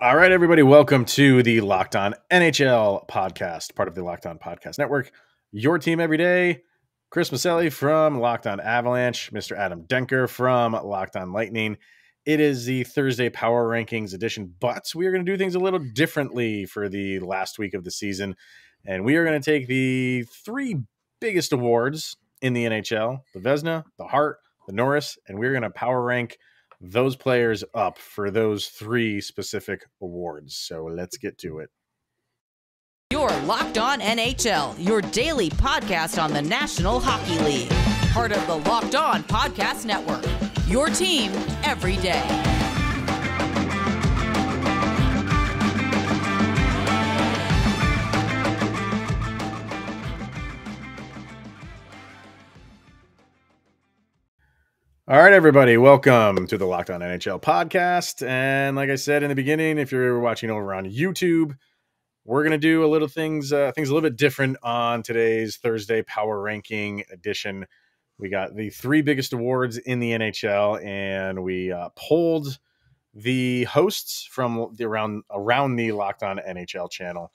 All right, everybody, welcome to the Locked On NHL podcast, part of the Locked On Podcast Network. Your team every day. Chris Maselli from Locked On Avalanche, Mr. Adam Denker from Locked On Lightning. It is the Thursday Power Rankings edition, but we are going to do things a little differently for the last week of the season. And we are going to take the three biggest awards in the NHL, the Vezina, the Hart, the Norris, and we're going to power rank those players up for those three specific awards. So let's get to it. You're Locked On NHL, your daily podcast on the National Hockey League. Part of the Locked On Podcast Network, your team every day. All right, everybody, welcome to the Locked On NHL podcast. And like I said in the beginning, if you're watching over on YouTube, we're going to do a little things a little bit different on today's Thursday Power Ranking edition. We got the three biggest awards in the NHL, and we polled the hosts from around the Locked On NHL channel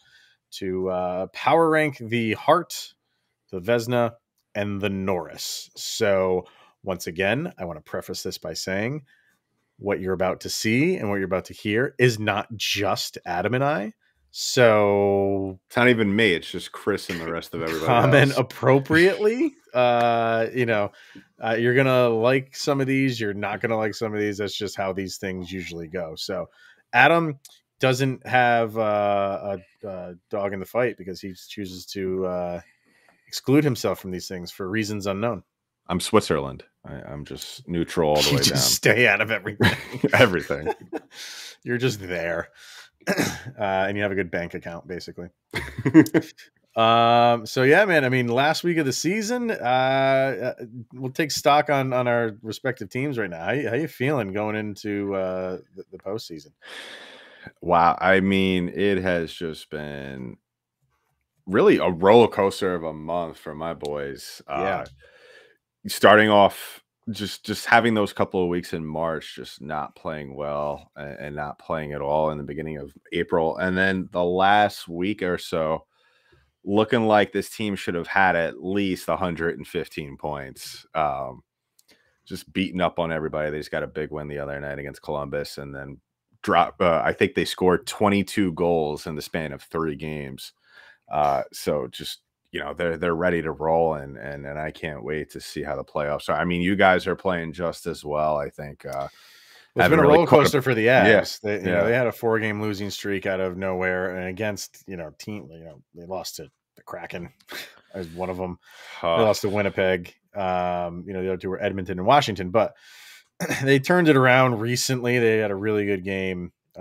to power rank the Hart, the Vezina, and the Norris. So once again, I want to preface this by saying what you're about to see and what you're about to hear is not just Adam and I. So it's not even me. It's just Chris and the rest of everybody comment else. Appropriately. You're going to like some of these. You're not going to like some of these. That's just how these things usually go. So Adam doesn't have a dog in the fight because he chooses to exclude himself from these things for reasons unknown. I'm Switzerland. I'm just neutral all the way down. Just stay out of everything. Everything. You're just there. And you have a good bank account, basically. So yeah, man. I mean, last week of the season, we'll take stock on our respective teams right now. How you feeling going into the postseason? Wow. I mean, it has just been really a roller coaster of a month for my boys. Yeah. Starting off, just having those couple of weeks in March, just not playing well and not playing at all in the beginning of April. And then the last week or so, looking like this team should have had at least 115 points. Just beating up on everybody. They just got a big win the other night against Columbus and then I think they scored 22 goals in the span of 3 games. So just, they're ready to roll, and I can't wait to see how the playoffs are. I mean, you guys are playing just as well, I think. It's been a roller coaster for the Avs. Yeah. They had a 4-game losing streak out of nowhere, and against team, they lost to the Kraken as one of them. They lost to Winnipeg. The other two were Edmonton and Washington, but they turned it around recently. They had a really good game the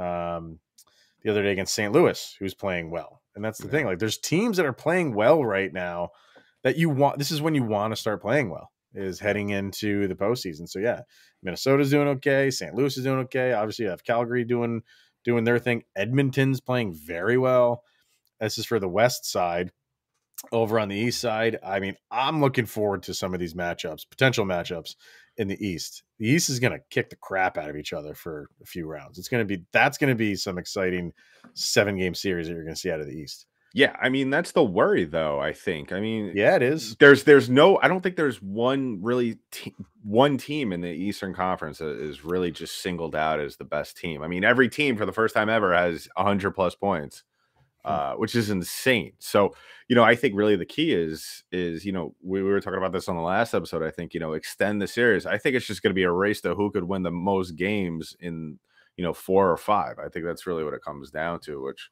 other day against St. Louis, who's playing well. And that's the thing. Like, there's teams that are playing well right now that you want. This is when you want to start playing well, is heading into the postseason. So yeah, Minnesota's doing okay. St. Louis is doing okay. Obviously, you have Calgary doing their thing. Edmonton's playing very well. This is for the West side. Over on the East side, I mean, I'm looking forward to some of these potential matchups in the East. The East is going to kick the crap out of each other for a few rounds. That's going to be some exciting 7-game series that you're going to see out of the East. Yeah, I mean, that's the worry, though, I think. I mean, yeah, it is. There's no, I don't think there's one team in the Eastern Conference that is really just singled out as the best team. I mean, every team for the first time ever has 100+ points. Which is insane. So, I think really the key is, we were talking about this on the last episode. I think, extend the series. I think it's just going to be a race to who could win the most games in, 4 or 5. I think that's really what it comes down to, which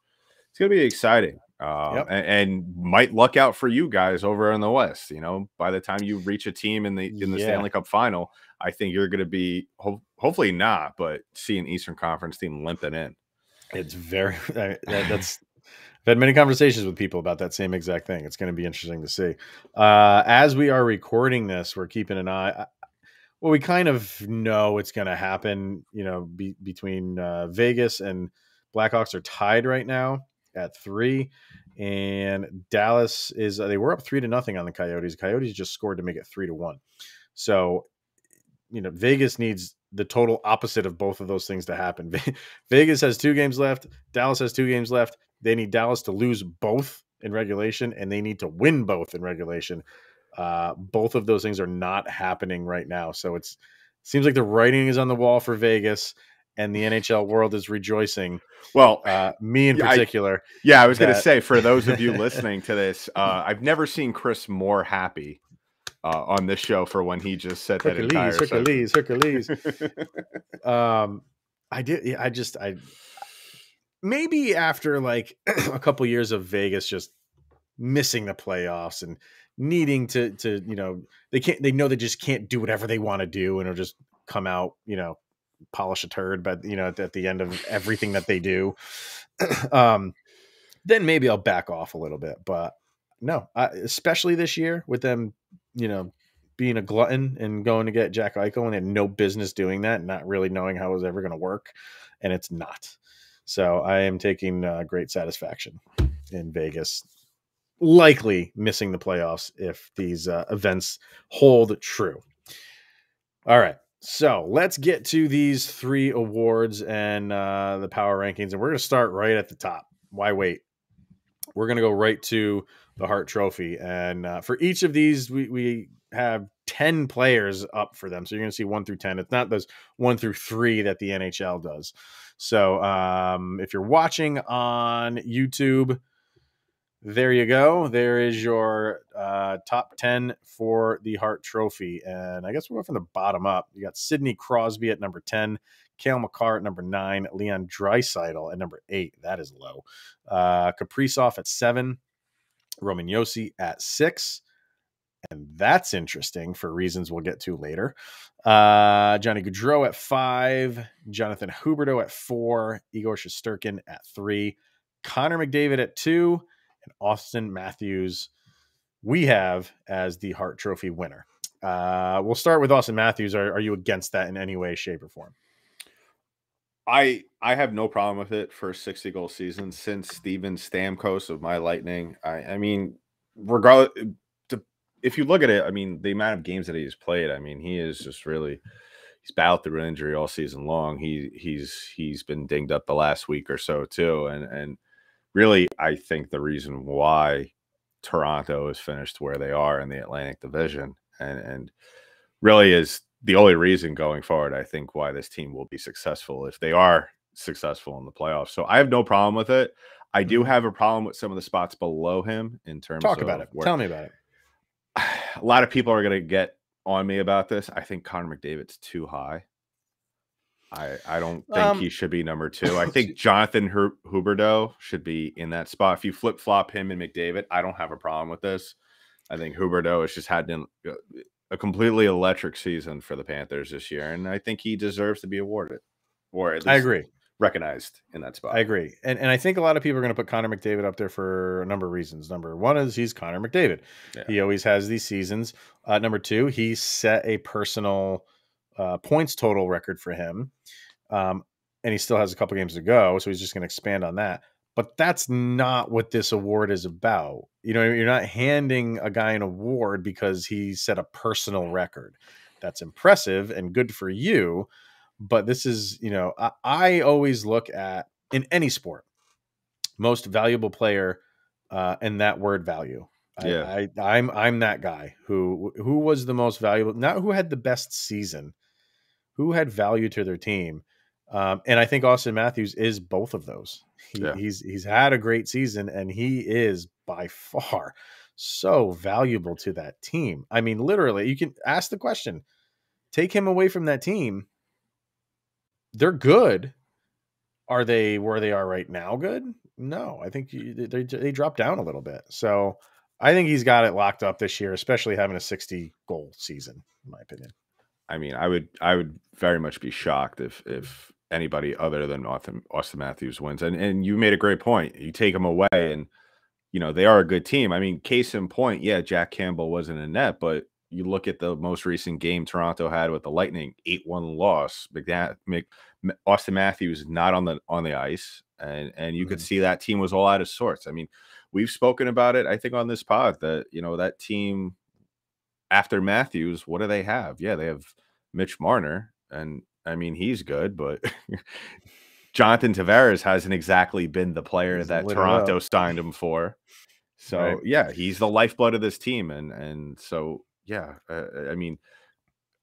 it's going to be exciting. And might luck out for you guys over in the West. By the time you reach a team in the Stanley Cup final, I think you're going to be, hopefully not, but see an Eastern Conference team limping in. It's very, that's, I've had many conversations with people about that same exact thing. It's going to be interesting to see. As we are recording this, we're keeping an eye. Well, we kind of know it's going to happen, between Vegas and Blackhawks are tied right now at 3. And Dallas they were up 3-0 on the Coyotes. Coyotes just scored to make it 3-1. So, Vegas needs the total opposite of both of those things to happen. Vegas has 2 games left. Dallas has 2 games left. They need Dallas to lose both in regulation, and they need to win both in regulation. Both of those things are not happening right now. So seems like the writing is on the wall for Vegas, and the NHL world is rejoicing. Well, me in particular. I was going to say, for those of you listening to this, I've nenever seen Chris more happy on this show for when he just said Hercules. Maybe after like a couple years of Vegas just missing the playoffs and needing to they know they just can't do whatever they want to do, and it'll just come out, polish a turd, but at the end of everything that they do, then maybe I'll back off a little bit. But no, especially this year with them, being a glutton and going to get Jack Eichel, and they had no business doing that, not really knowing how it was ever going to work, and it's not. So I am taking great satisfaction in Vegas, likely missing the playoffs if these events hold true. All right, so let's get to these 3 awards and the power rankings, and we're going to start right at the top. Why wait? We're going to go right to the Hart Trophy, and for each of these, we have 10 players up for them. So you're going to see 1 through 10. It's not those 1 through 3 that the NHL does. So if you're watching on YouTube, there you go. There is your top 10 for the Hart Trophy. And I guess we'll go from the bottom up. You got Sidney Crosby at number 10, Cale Makar at number 9, Leon Draisaitl at number 8. That is low. Kaprizov at 7, Roman Josi at 6. And that's interesting for reasons we'll get to later. Johnny Gaudreau at 5, Jonathan Huberdeau at 4, Igor Shesterkin at 3, Connor McDavid at 2, and Austin Matthews we have as the Hart Trophy winner. We'll start with Austin Matthews. Are you against that in any way, shape, or form? I have no problem with it for a 60-goal season since Steven Stamkos of my Lightning. I mean, regardless, if you look at it, I mean, the amount of games that he's played, I mean, he is just really, he's battled through an injury all season long. He's been dinged up the last week or so too, and really, I think the reason why Toronto is finished where they are in the Atlantic Division, and really is the only reason going forward, I think, why this team will be successful if they are successful in the playoffs. So I have no problem with it. I do have a problem with some of the spots below him in terms of about it. Tell me about it. A lot of people are going to get on me about this. I think Connor McDavid's too high. I don't think he should be number 2. I think Jonathan Huberdeau should be in that spot. If you flip-flop him and McDavid, I don't have a problem with this. I think Huberdeau has just had a completely electric season for the Panthers this year, and I think he deserves to be awarded, or at least I agree, recognized in that spot. I agree, and I think a lot of people are going to put Connor McDavid up there for a number of reasons. Number 1 is he's Connor McDavid. Yeah. He always has these seasons. Number 2, he set a personal points total record for him, and he still has a couple games to go, so he's just going to expand on that. But that's not what this award is about. You're not handing a guy an award because he set a personal record. That's impressive and good for you. But this is, I always look at, in any sport, most valuable player and that word value. Yeah. I'm that guy who was the most valuable, not who had the best season, who had value to their team. And I think Austin Matthews is both of those. He's had a great season, and he is by far so valuable to that team. I mean, literally, you can ask the question, take him away from that team. They're good. Are they where they are right now good? No, I think they dropped down a little bit. So I think he's got it locked up this year, especially having a 60-goal season, in my opinion. I mean, I would very much be shocked if anybody other than Austin Matthews wins. And you made a great point. You take them away, and they are a good team. I mean, case in point, yeah, Jack Campbell wasn't in net, but you look at the most recent game Toronto had with the Lightning, 8-1 loss. Austin Matthews not on the ice, and you could see that team was all out of sorts. I mean, we've spoken about it, I think, on this pod that that team after Matthews, what do they have? Yeah, they have Mitch Marner, and I mean, he's good, but Jonathan Tavares hasn't exactly been the player that Toronto signed him for. So Right. yeah, he's the lifeblood of this team, and so yeah, I mean,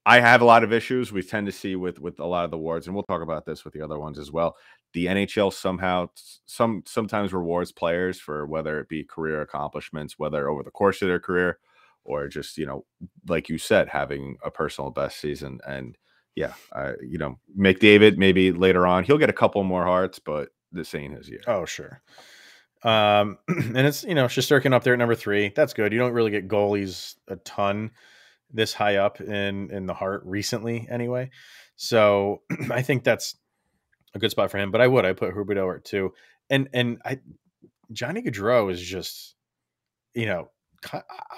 I have a lot of issues we tend to see with a lot of the awards, and we'll talk about this with the other ones as well. The NHL somehow sometimes rewards players for whether it be career accomplishments, whether over the course of their career, or just, you know, like you said, having a personal best season. And yeah, you know, McDavid, maybe later on he'll get a couple more hearts, but this ain't his year. Oh, sure. And it's, you know, Shesterkin up there at number 3. That's good. You don't really get goalies a ton this high up in the Hart recently anyway. So I think that's a good spot for him, but I put Huberdeau at 2. And Johnny Gaudreau is just, you know,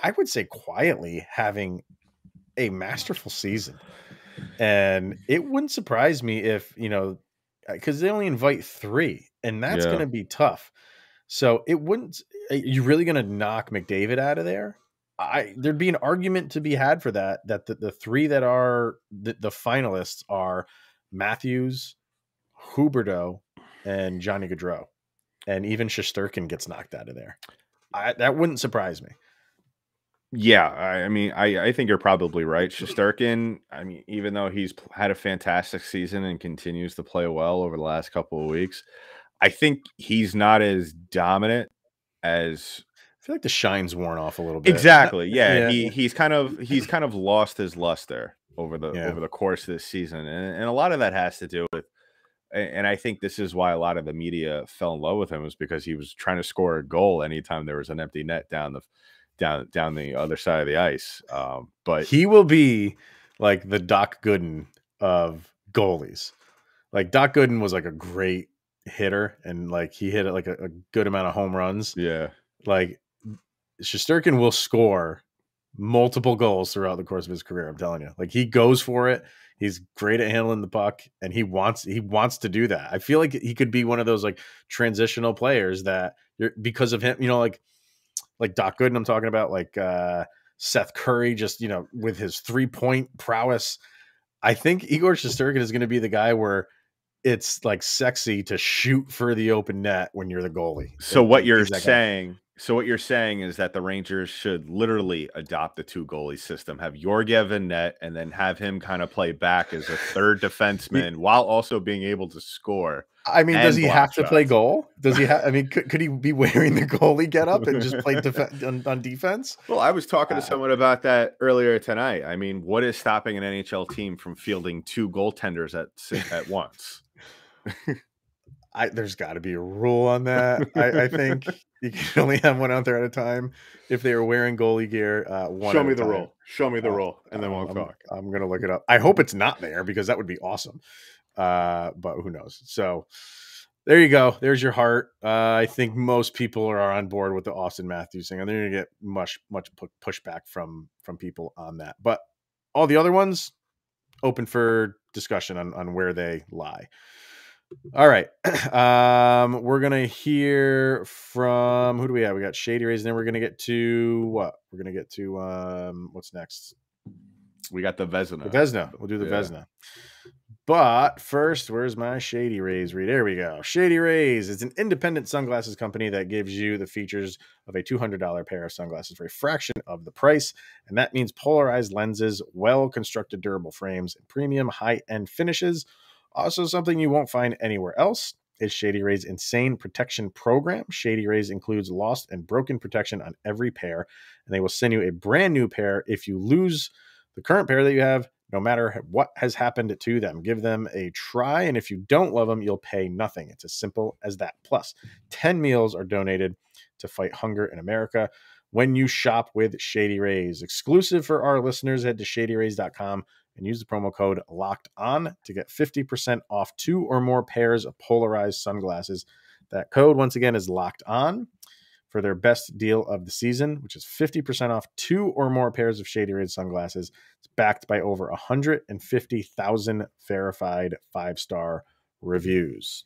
I would say quietly having a masterful season. And it wouldn't surprise me if, you know, because they only invite 3, and that's going to be tough. So it wouldn't, you really going to knock McDavid out of there? There'd be an argument to be had for that the 3 that are the finalists are Matthews, Huberdeau, and Johnny Gaudreau. And even Shesterkin gets knocked out of there. That wouldn't surprise me. Yeah, I mean, I think you're probably right. Shesterkin, I mean, even though he's had a fantastic season and continues to play well over the last couple of weeks, I think he's not as dominant as I feel like the shine's worn off a little bit. Exactly. Yeah, he's kind of lost his luster over the course of this season, and a lot of that has to do with, and I think this is why a lot of the media fell in love with him, was because he was trying to score a goal anytime there was an empty net down the other side of the ice. But he will be like the Doc Gooden of goalies. Like Doc Gooden was like a great hitter, and like he hit like a good amount of home runs. Yeah, like Shesterkin will score multiple goals throughout the course of his career. I'm telling you, like he goes for it. He's great at handling the puck, and he wants to do that. I feel like he could be one of those like transitional players that because of him, you know, like Doc Gooden I'm talking about, like Seth Curry, just, you know, with his 3-point prowess. I think Igor Shesterkin is going to be the guy where it's like sexy to shoot for the open net when you're the goalie. So what you're saying is that the Rangers should literally adopt the 2 goalie system, have Georgiev in net, and then have him kind of play back as a third defenseman while also being able to score. I mean, does he have to play goal? Does he have? I mean, could he be wearing the goalie getup and just play on defense? Well, I was talking to someone about that earlier tonight. I mean, what is stopping an NHL team from fielding 2 goaltenders at once? There's got to be a rule on that. I think you can only have one out there at a time. If they were wearing goalie gear, Show me the rule, and then we'll talk. I'm gonna look it up. I hope it's not there, because that would be awesome. But who knows? So there you go. There's your Hart. I think most people are on board with the Austin Matthews thing, and they're gonna get much pushback from people on that. But all the other ones open for discussion on where they lie. All right. We're going to hear from, who do we have? We got Shady Rays, and then we're going to get to what? We're going to get to, what's next? We got the Vezina. The Vezina. We'll do the Vezina. But first, where's my Shady Rays read? There we go. Shady Rays. It's an independent sunglasses company that gives you the features of a $200 pair of sunglasses for a fraction of the price. And that means polarized lenses, well-constructed durable frames, and premium high-end finishes. Also, something you won't find anywhere else is Shady Rays' Insane Protection Program. Shady Rays includes lost and broken protection on every pair, and they will send you a brand new pair if you lose the current pair that you have, no matter what has happened to them. Give them a try, and if you don't love them, you'll pay nothing. It's as simple as that. Plus, 10 meals are donated to fight hunger in America when you shop with Shady Rays. Exclusive for our listeners, head to shadyrays.com and use the promo code LOCKEDON to get 50% off 2 or more pairs of polarized sunglasses. That code, once again, is LOCKED ON for their best deal of the season, which is 50% off 2 or more pairs of Shady Rays sunglasses. It's backed by over 150,000 verified 5-star reviews.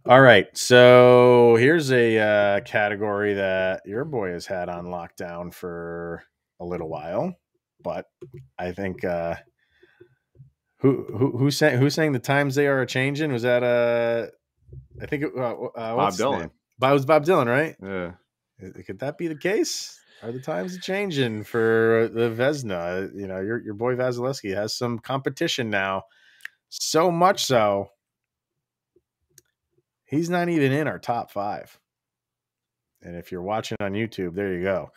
All right, so here's a category that your boy has had on lockdown for a little while. But I think Who's saying the times they are a changing? Was that I think Bob Dylan. It was Bob Dylan, right? Yeah. Could that be the case? Are the times changing for the Vezina? You know, your boy Vasilevsky has some competition now. So much so, he's not even in our top 5. And if you're watching on YouTube, there you go.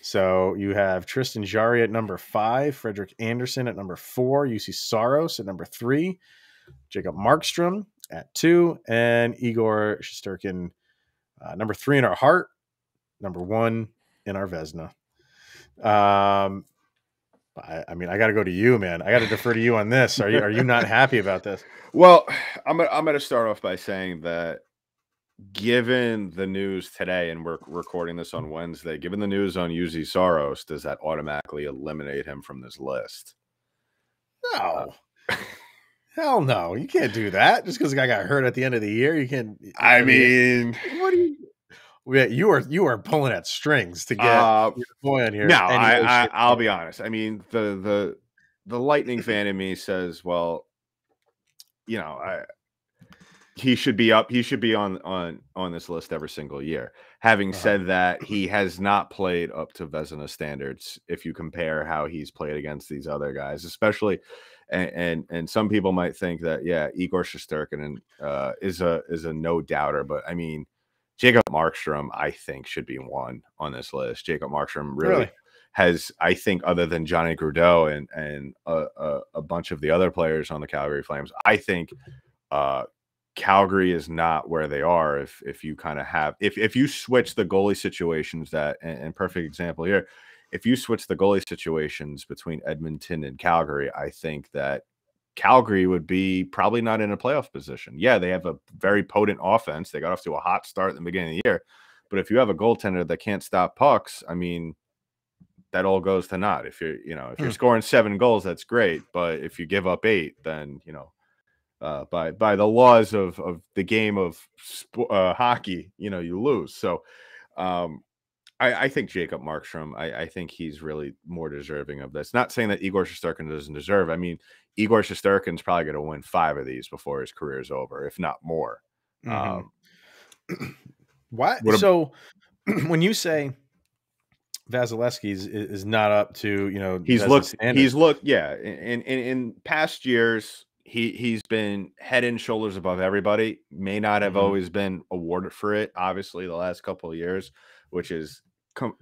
So you have Tristan Jarry at number 5, Frederik Andersen at number 4, UC Saros at number 3, Jacob Markstrom at 2, and Igor Shesterkin number 3 in our Hart, number 1 in our Vezina. I mean, I got to go to you, man. I got to defer to you on this. Are you not happy about this? Well, I'm going to start off by saying that given the news today, and we're recording this on Wednesday, given the news on UC Saros, does that automatically eliminate him from this list? No. Hell no. You can't do that. Just because the guy got hurt at the end of the year, you can't. I mean, what do you? You are pulling at strings to get your boy on here. No, I'll be honest. I mean, the Lightning fan in me says, well, you know, he should be up. He should be on this list every single year. Having said that, he has not played up to Vezina standards. If you compare how he's played against these other guys, especially, and some people might think that Igor Shesterkin is a no doubter, but I mean, Jacob Markstrom, I think, should be one on this list. Jacob Markstrom really has, I think, other than Johnny Gaudreau and a bunch of the other players on the Calgary Flames, I think Calgary is not where they are. If you kind of have, if you switch the goalie situations and perfect example here, if you switch the goalie situations between Edmonton and Calgary, I think that Calgary would be probably not in a playoff position. Yeah, they have a very potent offense. They got off to a hot start in the beginning of the year. But if you have a goaltender that can't stop pucks, I mean, that all goes to naught. If you're scoring 7 goals, that's great. But if you give up 8, then, by the laws of the game of hockey, you lose. So I think Jacob Markstrom, I think he's really more deserving of this. Not saying that Igor Shesterkin doesn't deserve. I mean, Igor Shesterkin's probably going to win 5 of these before his career is over, if not more. What? So when you say Vasilevsky is not up to, he's looked, in past years, he's been head and shoulders above everybody. May not have always been awarded for it, obviously, the last couple of years, which is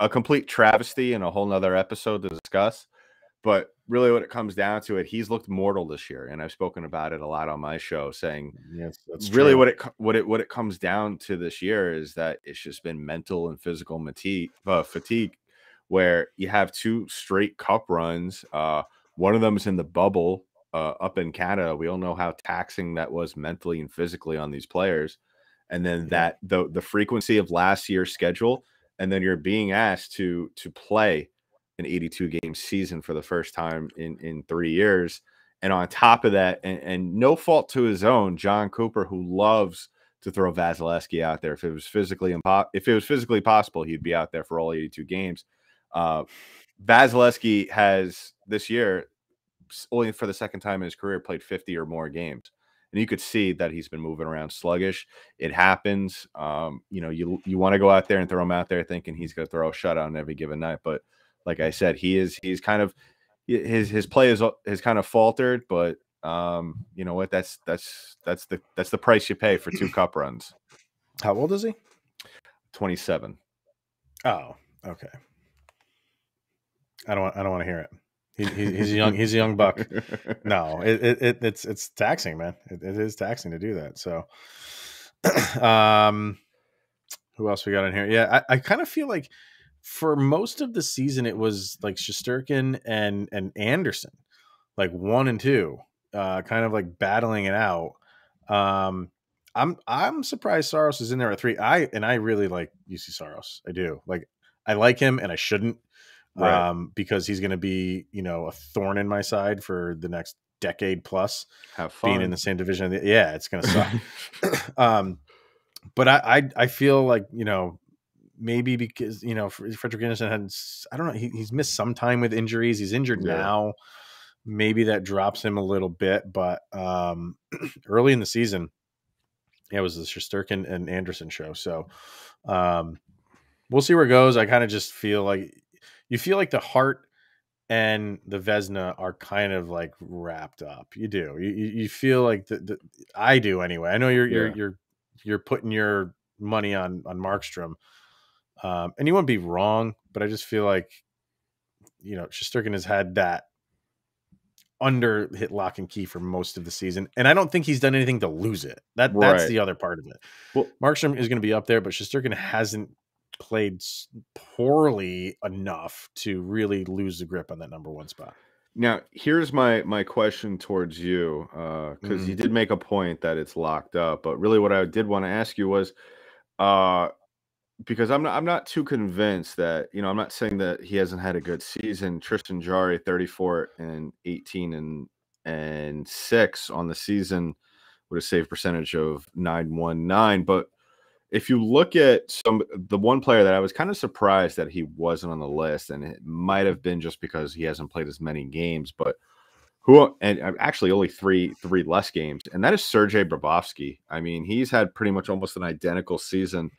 a complete travesty and a whole nother episode to discuss. But really what it comes down to he's looked mortal this year. And I've spoken about it a lot on my show, saying that's really true. what it comes down to this year is that it's just been mental and physical fatigue, where you have 2 straight cup runs. One of them is in the bubble up in Canada. We all know how taxing that was mentally and physically on these players. And then that the frequency of last year's schedule, and then you're being asked to play an 82-game season for the first time in 3 years. And on top of that, and no fault to his own, John Cooper, who loves to throw Vasilevsky out there. If it was physically possible, he'd be out there for all 82 games. Vasilevsky has this year, only for the second time in his career, played 50 or more games. And you could see that he's been moving around sluggish. It happens. You want to go out there and throw him out there thinking he's going to throw a shutout on every given night. But like I said, he's kind of his play has kind of faltered. But you know what? That's the price you pay for 2 cup runs. How old is he? 27. Oh, okay. I don't want to hear it. He's a young buck. No, it's taxing, man. It is taxing to do that. So, who else we got in here? Yeah, I kind of feel like for most of the season it was like Shesterkin and Andersen, like 1 and 2, kind of like battling it out. I'm surprised Saros is in there at 3. I really like UC Saros. I do. Like, I like him, and I shouldn't. Right. Because he's going to be, a thorn in my side for the next decade plus. Have fun being in the same division. Yeah, it's going to suck. But I feel like, maybe because, Frederik Andersen I don't know, he's missed some time with injuries. He's injured now, maybe that drops him a little bit. But early in the season, it was the Shesterkin and Anderson show. So we'll see where it goes. I kind of just feel like the Hart and the Vezina are kind of like wrapped up. You do. You feel like I do anyway. I know you're putting your money on Markstrom, and you wouldn't be wrong, but I just feel like Shesterkin has had that under hit lock and key for most of the season, and I don't think he's done anything to lose it. That's the other part of it. Well, Markstrom is going to be up there, but Shesterkin hasn't played poorly enough to really lose the grip on that number one spot. Now, here's my question towards you, because you did make a point that it's locked up, but really what I did want to ask you was, because I'm not too convinced that, I'm not saying that he hasn't had a good season. Tristan Jarry, 34 and 18 and 6 on the season with a save percentage of 919. But if you look at the one player that I was kind of surprised that he wasn't on the list, and it might have been just because he hasn't played as many games, but and actually only three less games, and that is Sergei Bobrovsky. I mean, he's had pretty much almost an identical season.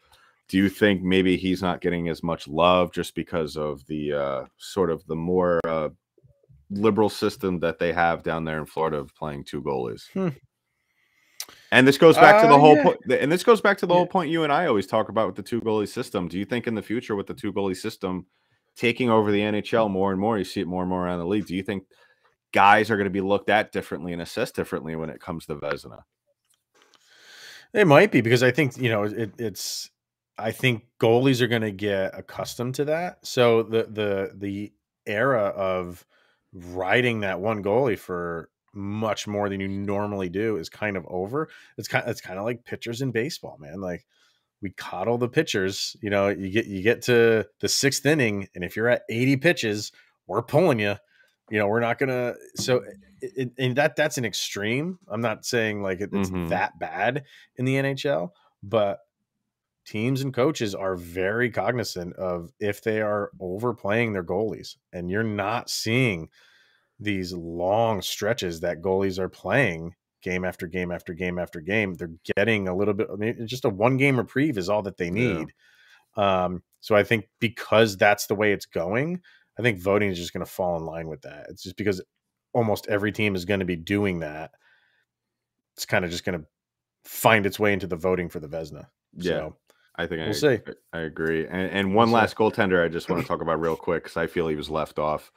Do you think maybe he's not getting as much love just because of the sort of the more liberal system that they have down there in Florida of playing two goalies? And this goes back to the whole point. And this goes back to the whole point you and I always talk about with the two goalie system. Do you think in the future with the two goalie system taking over the NHL more and more, you see it more and more around the league? Do you think guys are going to be looked at differently and assessed differently when it comes to Vezina? They might be, because I think I think goalies are going to get accustomed to that. So the era of riding that one goalie for much more than you normally do is kind of over. It's kind of like pitchers in baseball, man. Like, we coddle the pitchers. You get to the sixth inning, and if you're at 80 pitches, we're pulling you. We're not gonna. So, and that's an extreme. I'm not saying like it's that bad in the NHL, but teams and coaches are very cognizant of if they are overplaying their goalies, and you're not seeing these long stretches that goalies are playing game after game after game after game. They're getting a little bit, just a 1 game reprieve is all that they need. So I think because that's the way it's going, I think voting is just going to fall in line with that. It's just because almost every team is going to be doing that. It's kind of just going to find its way into the voting for the Vezina. Yeah. So I think we'll see. I agree. And one last goaltender I just want to talk about real quick, because I feel he was left off,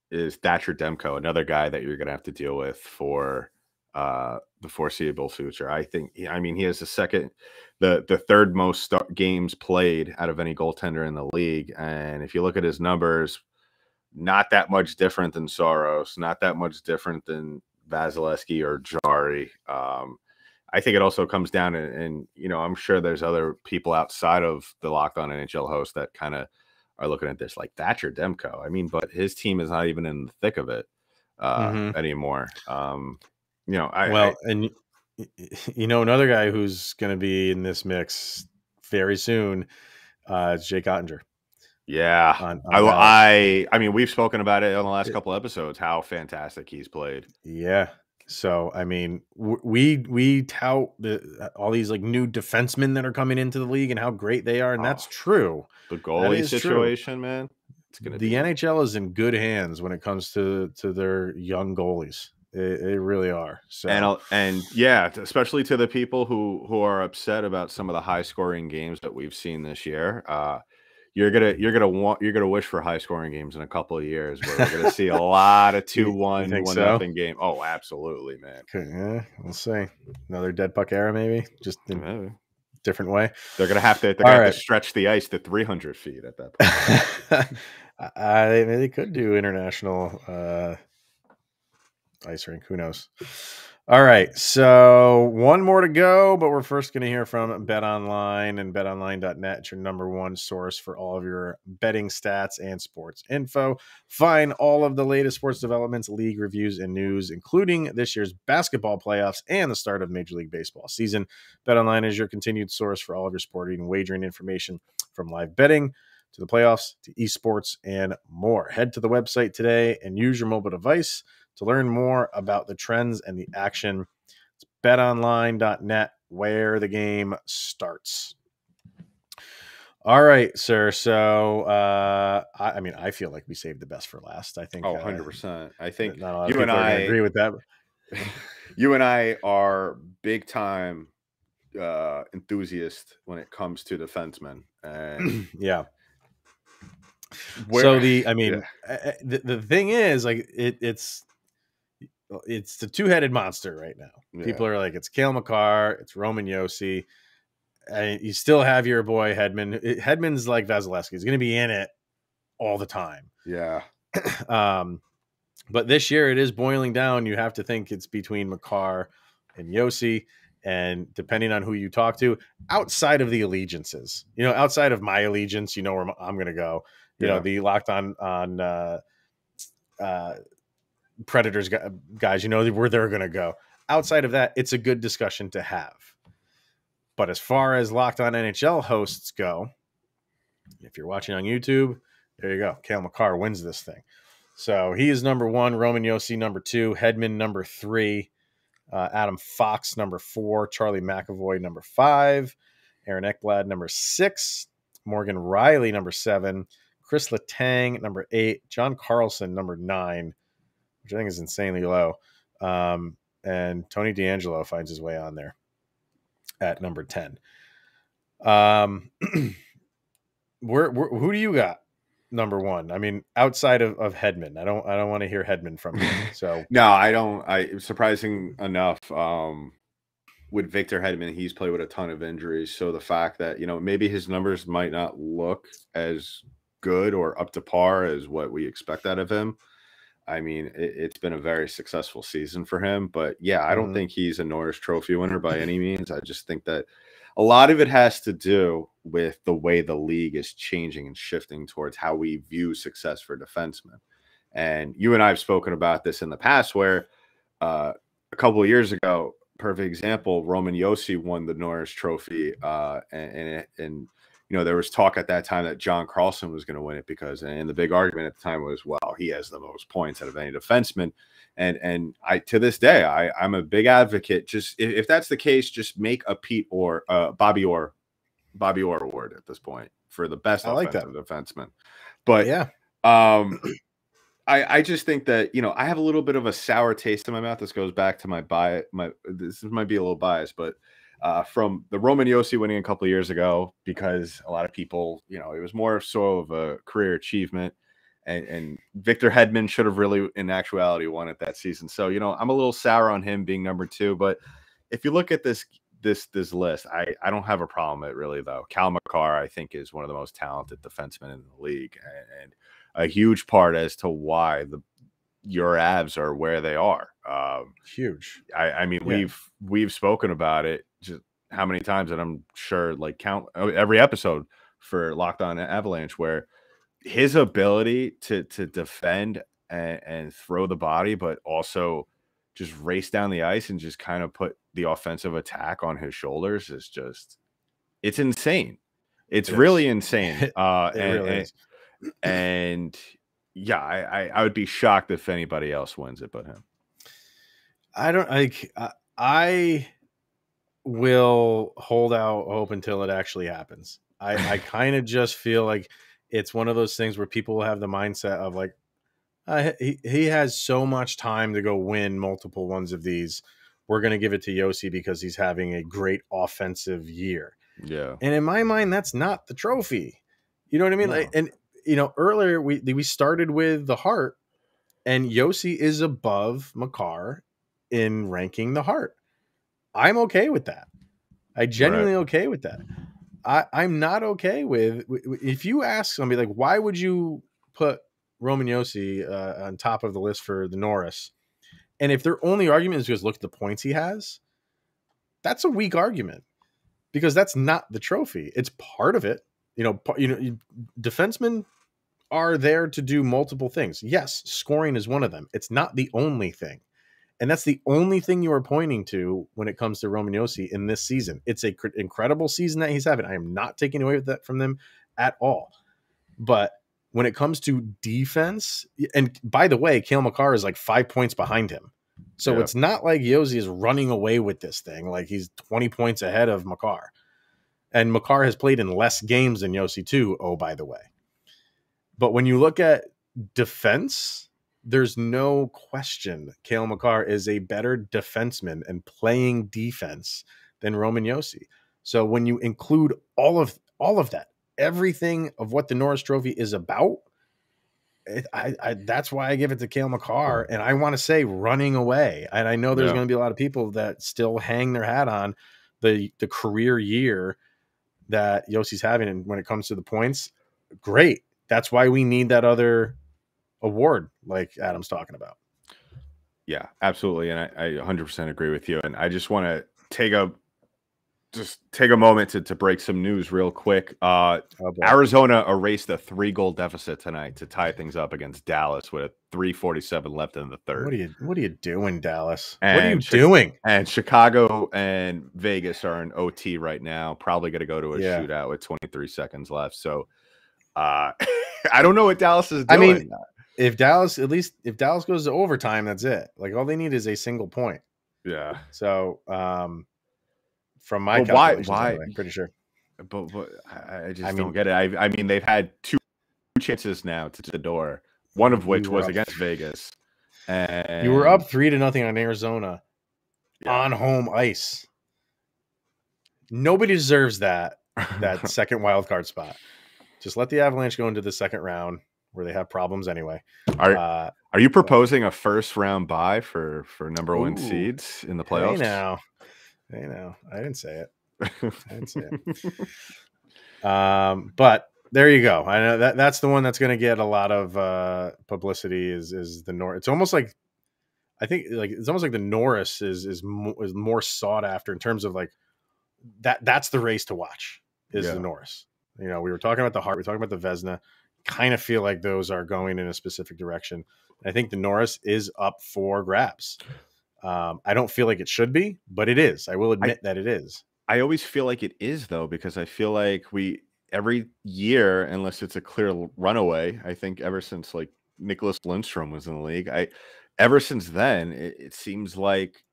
is Thatcher Demko, another guy that you're going to have to deal with for the foreseeable future. I mean, he has the third most games played out of any goaltender in the league. And if you look at his numbers, not that much different than Soros, not that much different than Vasilevsky or Jarry. I think it also comes down and I'm sure there's other people outside of the Locked On NHL host that kind of are looking at this like Thatcher Demko. I mean, but his team is not even in the thick of it anymore. Another guy who's going to be in this mix very soon is Jake Ottinger. Yeah. I mean, we've spoken about it on the last couple episodes, how fantastic he's played. Yeah. So, I mean, we tout all these like new defensemen that are coming into the league and how great they are. And that's true. The goalie situation, man. The NHL is in good hands when it comes to their young goalies. They really are. So and yeah, especially to the people who are upset about some of the high scoring games that we've seen this year. You're gonna wish for high scoring games in a couple of years where we're gonna see a lot of 2-1, 1-0 game. Oh, absolutely, man. Okay, yeah, we'll see. Another dead puck era, maybe, just in a different way. They're gonna have to stretch the ice to 300 feet at that point. They could do international ice rink. Who knows? All right, so one more to go, but we're first going to hear from BetOnline and BetOnline.net. It's your number one source for all of your betting stats and sports info. Find all of the latest sports developments, league reviews, and news, including this year's basketball playoffs and the start of Major League Baseball season. BetOnline is your continued source for all of your sporting and wagering information, from live betting to the playoffs, to esports, and more. Head to the website today and use your mobile device to learn more about the trends and the action. It's betonline.net, where the game starts. All right, sir. So, I feel like we saved the best for last. I think. 100%. I think not a lot of people are going to agree with that. You and I are big time enthusiasts when it comes to defensemen. And yeah. The thing is, like, it's the two-headed monster right now. Yeah. People are like, it's Cale Makar, it's Roman Josi. And you still have your boy Hedman. Hedman's like Vasilevsky. He's going to be in it all the time. Yeah. But this year it is boiling down. You have to think it's between Makar and Josi. And depending on who you talk to, outside of the allegiances, outside of my allegiance, where I'm going to go. You know, the locked on Predators guys, where they're going to go. Outside of that, it's a good discussion to have. But as far as Locked On NHL hosts go, if you're watching on YouTube, there you go. Cale Makar wins this thing. So he is number 1, Roman Josi number 2, Hedman number 3, Adam Fox number 4, Charlie McAvoy number 5, Aaron Ekblad number 6, Morgan Riley number 7, Chris Letang number 8, John Carlson number 9, which I think is insanely low, and Tony DeAngelo finds his way on there at number 10. Who do you got number 1? I mean, outside of Hedman, I don't want to hear Hedman from you. So no, I don't. Surprising enough, with Victor Hedman, he's played with a ton of injuries. So the fact that, maybe his numbers might not look as good or up to par as what we expect out of him. I mean, it's been a very successful season for him, but yeah, I don't think he's a Norris Trophy winner by any means. I just think that a lot of it has to do with the way the league is changing and shifting towards how we view success for defensemen. And you and I have spoken about this in the past, where a couple of years ago, perfect example, Roman Josi won the Norris Trophy, and there was talk at that time that John Carlson was going to win it and the big argument at the time was, well, he has the most points out of any defenseman. And I, to this day, I'm a big advocate. Just if that's the case, just make a Bobby Orr award at this point for the best offensive defenseman. But yeah, I just think that, I have a little bit of a sour taste in my mouth. This goes back to this might be a little biased, but from the Roman Josi winning a couple of years ago, because a lot of people, it was more so of a career achievement, and Victor Hedman should have really, in actuality, won it that season. So, I'm a little sour on him being number 2, but if you look at this list, I don't have a problem with it really, though. Cale Makar, I think, is one of the most talented defensemen in the league, and a huge part as to why your Avs are where they are. Huge. I mean, we've spoken about it just how many times, that I'm sure count every episode for Locked On Avalanche, where his ability to defend and throw the body, but also just race down the ice and just kind of put the offensive attack on his shoulders is just, it's insane. It's really insane. It really is. And yeah, I would be shocked if anybody else wins it but him. I will hold out hope until it actually happens. I kind of just feel like it's one of those things where people have the mindset of like, he has so much time to go win multiple ones of these. We're going to give it to Josi because he's having a great offensive year. Yeah. And in my mind, that's not the trophy. You know what I mean? No. Earlier we started with the Hart, and Josi is above Makar in ranking the Hart. I'm okay with that. I genuinely okay with that. I'm not okay with, if you ask somebody like, why would you put Roman Josi on top of the list for the Norris? And if their only argument is just look at the points he has, that's a weak argument, because that's not the trophy. It's part of it. Defensemen are there to do multiple things. Yes, scoring is one of them. It's not the only thing. And that's the only thing you are pointing to when it comes to Roman Josi in this season. It's an incredible season that he's having. I am not taking away with that from them at all. But when it comes to defense, and by the way, Cale Makar is like 5 points behind him. So it's not like Josi is running away with this thing. Like he's 20 points ahead of Makar. And Makar has played in less games than Josi too, oh, by the way. But when you look at defense, there's no question Cale Makar is a better defenseman and playing defense than Roman Josi. So when you include all of that, everything of what the Norris Trophy is about, that's why I give it to Cale Makar. And I want to say running away. And I know there's going to be a lot of people that still hang their hat on the career year that Josi's having. And when it comes to the points, great. That's why we need that other award like Adam's talking about. Yeah, absolutely. And I 100% agree with you. And I just want to take a moment to break some news real quick. Arizona erased a 3-goal deficit tonight to tie things up against Dallas with 3:47 left in the third. What are you doing, Dallas? And what are you doing? And Chicago and Vegas are in OT right now. Probably going to go to a shootout with 23 seconds left. So I don't know what Dallas is doing. I mean, if Dallas goes to overtime, that's it. Like all they need is a single point. Yeah. So from my calculations, why? I'm pretty sure. But I don't get it. I mean, they've had 2 chances now to the door, one of which was against Vegas. And you were up 3-0 on Arizona on home ice. Nobody deserves that second wild card spot. Just let the Avalanche go into the second round where they have problems anyway. Are you proposing a first round bye for number 1 seeds in the playoffs? Hey now. I didn't say it. But there you go. I know that's the one that's going to get a lot of publicity is the Norris. It's almost like the Norris is more sought after in terms of like that's the race to watch is the Norris. You know, we were talking about the Hart, we were talking about the Vezina. Kind of feel like those are going in a specific direction. I think the Norris is up for grabs. I don't feel like it should be, but it is. I will admit that it is. I always feel like it is, though, because I feel like every year, unless it's a clear runaway, I think ever since like Nicholas Lindstrom was in the league, ever since then, it seems like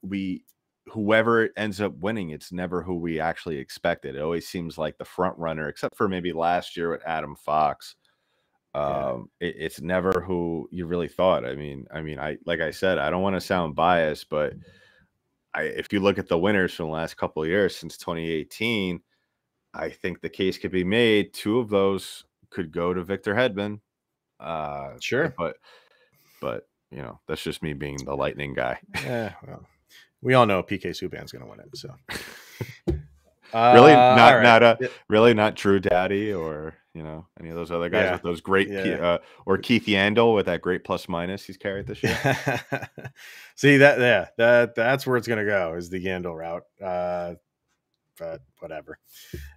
whoever ends up winning, it's never who we actually expected. It always seems like the front runner, except for maybe last year with Adam Fox. It's never who you really thought. I mean, like I said, I don't want to sound biased, but if you look at the winners from the last couple of years since 2018, I think the case could be made. 2 of those could go to Victor Hedman. Sure, but you know, that's just me being the Lightning guy. Yeah, well, we all know PK Subban's going to win it. So really not Drew Daddy or any of those other guys with those great or Keith Yandel with that great plus minus he's carried this year. See that's where it's going to go is the Yandel route. But whatever.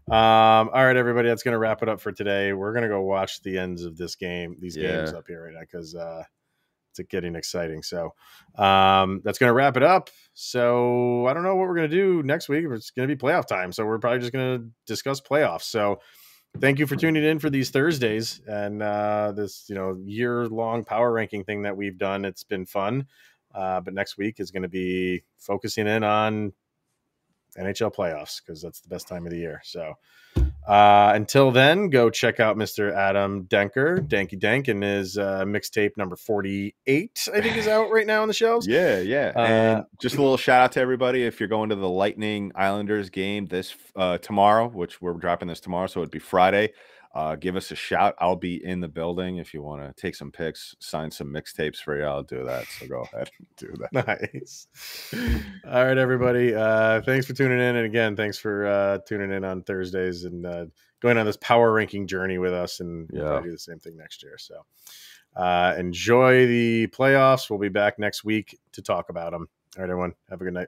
All right, everybody, that's going to wrap it up for today. We're going to go watch the ends of these games up here right now because it's getting exciting. So that's going to wrap it up. So I don't know what we're going to do next week. It's going to be playoff time. So we're probably just going to discuss playoffs. So thank you for tuning in for these Thursdays and this, year-long power ranking thing that we've done. It's been fun. But next week is going to be focusing in on NHL playoffs because that's the best time of the year. So until then, go check out Mr. Adam Danky Dank, and his mixtape number 48, I think, is out right now on the shelves. Yeah. And just a little shout out to everybody. If you're going to the Lightning Islanders game this tomorrow, which we're dropping this tomorrow, so it'd be Friday, give us a shout. I'll be in the building. If you want to take some pics, sign some mixtapes for you, I'll do that. So go ahead and do that. Nice. All right, everybody. Thanks for tuning in. And again, thanks for tuning in on Thursdays and going on this power ranking journey with us. And we'll probably do the same thing next year. So enjoy the playoffs. We'll be back next week to talk about them. All right, everyone. Have a good night.